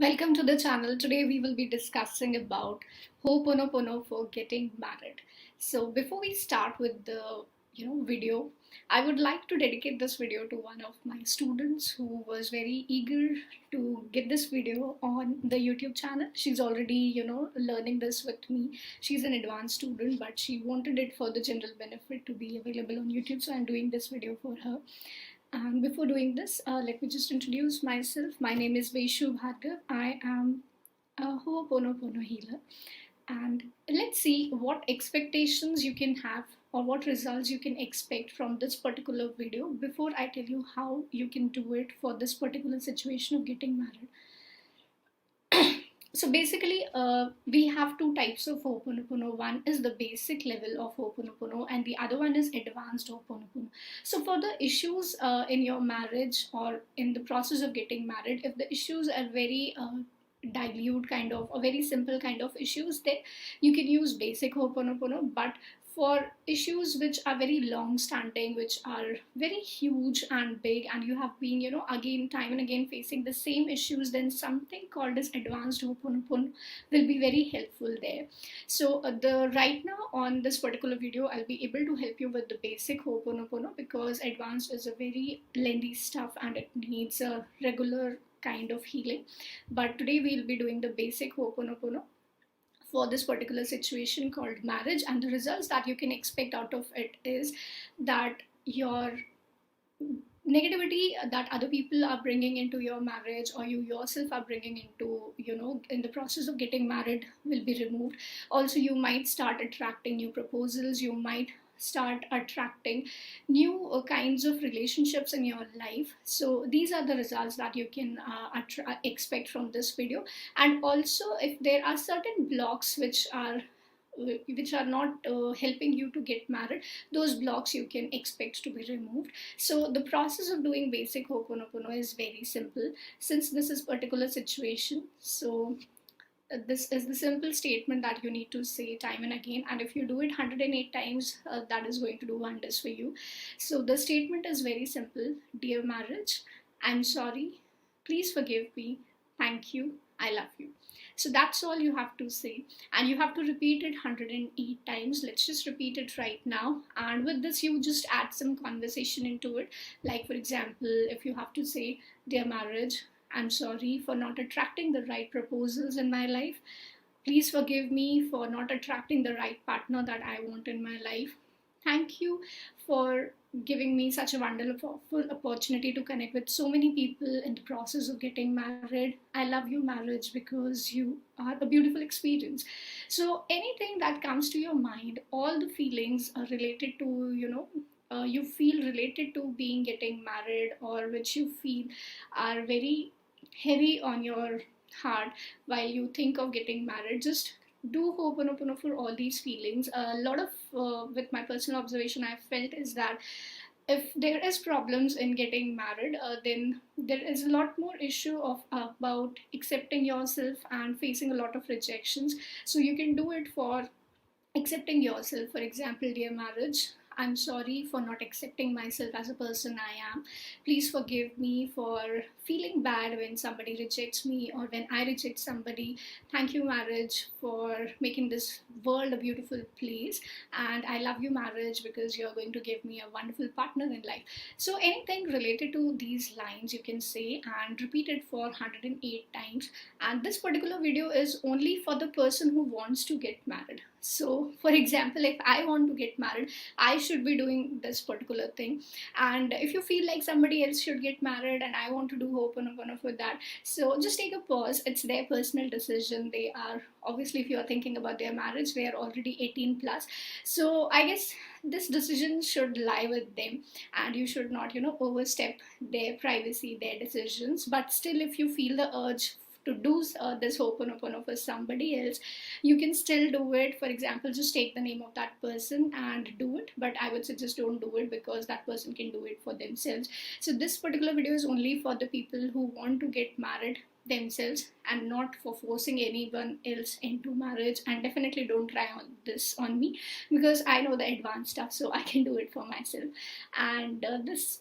Welcome to the channel. Today we will be discussing about Ho'oponopono for getting married. So before we start with the video, I would like to dedicate this video to one of my students who was very eager to get this video on the YouTube channel. She's already learning this with me. She's an advanced student, but she wanted it for the general benefit to be available on YouTube. So I'm doing this video for her. And before doing this, let me just introduce myself. My name is Vaishu Bhargav. I am a Ho'oponopono healer. And let's see what expectations you can have or what results you can expect from this particular video before I tell you how you can do it for this particular situation of getting married. So basically, we have two types of Ho'oponopono. One is the basic level of Ho'oponopono, and the other one is advanced Ho'oponopono. So for the issues in your marriage or in the process of getting married, if the issues are very dilute kind of or very simple kind of issues, then you can use basic Ho'oponopono. But for issues which are very long standing, which are very huge and big, and you have been again time and again facing the same issues, then something called as advanced Ho'oponopono will be very helpful there. So the right now on this particular video I'll be able to help you with the basic Ho'oponopono, because advanced is a very lengthy stuff and it needs a regular kind of healing. But today we'll be doing the basic Ho'oponopono for this particular situation called marriage, and the results that you can expect out of it is that your negativity that other people are bringing into your marriage or you yourself are bringing into in the process of getting married will be removed. Also, you might start attracting new proposals, you might start attracting new kinds of relationships in your life. So these are the results that you can expect from this video. And also, if there are certain blocks which are not helping you to get married, those blocks you can expect to be removed. So the process of doing basic Ho'oponopono is very simple, since this is particular situation. So this is the simple statement that you need to say time and again, and if you do it 108 times, that is going to do wonders for you. So the statement is very simple: dear marriage, I'm sorry, please forgive me, thank you, I love you. So that's all you have to say, and you have to repeat it 108 times. Let's just repeat it right now, and with this you just add some conversation into it. Like, for example, if you have to say, dear marriage, I'm sorry for not attracting the right proposals in my life. Please forgive me for not attracting the right partner that I want in my life. Thank you for giving me such a wonderful opportunity to connect with so many people in the process of getting married. I love you, marriage, because you are a beautiful experience. So anything that comes to your mind, all the feelings are related to, you feel related to being getting married, or which you feel are very heavy on your heart while you think of getting married, just do Ho'oponopono for all these feelings. A lot of with my personal observation I've felt is that if there is problems in getting married, then there is a lot more issue of about accepting yourself and facing a lot of rejections. So you can do it for accepting yourself. For example, dear marriage, I'm sorry for not accepting myself as a person I am. Please forgive me for feeling bad when somebody rejects me or when I reject somebody. Thank you, marriage, for making this world a beautiful place. And I love you, marriage, because you're going to give me a wonderful partner in life. So anything related to these lines you can say and repeat it for 108 times. And this particular video is only for the person who wants to get married. So for example, if I want to get married, I should be doing this particular thing. And if you feel like somebody else should get married and I want to do Ho'oponopono for that, so just take a pause. It's their personal decision. They are obviously, if you are thinking about their marriage, they are already 18 plus. So I guess this decision should lie with them, and you should not overstep their privacy, their decisions. But still, if you feel the urge to do this Ho'oponopono for somebody else, you can still do it. For example, just take the name of that person and do it, but I would suggest don't do it, because that person can do it for themselves. So this particular video is only for the people who want to get married themselves and not for forcing anyone else into marriage. And definitely don't try on this on me, because I know the advanced stuff, so I can do it for myself. And this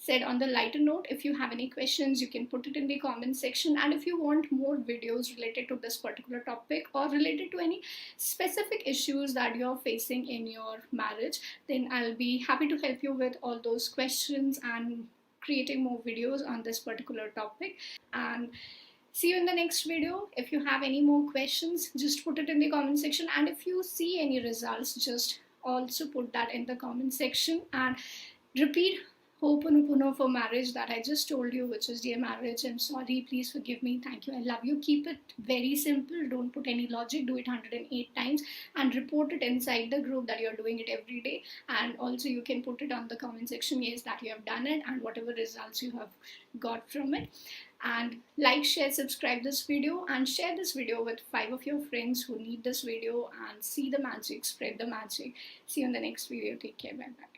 said on the lighter note. If you have any questions, you can put it in the comment section. And if you want more videos related to this particular topic or related to any specific issues that you're facing in your marriage, then I'll be happy to help you with all those questions and creating more videos on this particular topic. And see you in the next video. If you have any more questions, just put it in the comment section. And if you see any results, just also put that in the comment section and repeat Ho'oponopono for marriage that I just told you, which is dear marriage, I'm sorry, please forgive me, thank you, I love you. Keep it very simple, don't put any logic, do it 108 times and report it inside the group that you're doing it every day. And also you can put it on the comment section, yes, that you have done it and whatever results you have got from it. And like, share, subscribe this video and share this video with 5 of your friends who need this video, and see the magic, spread the magic. See you in the next video. Take care. Bye bye.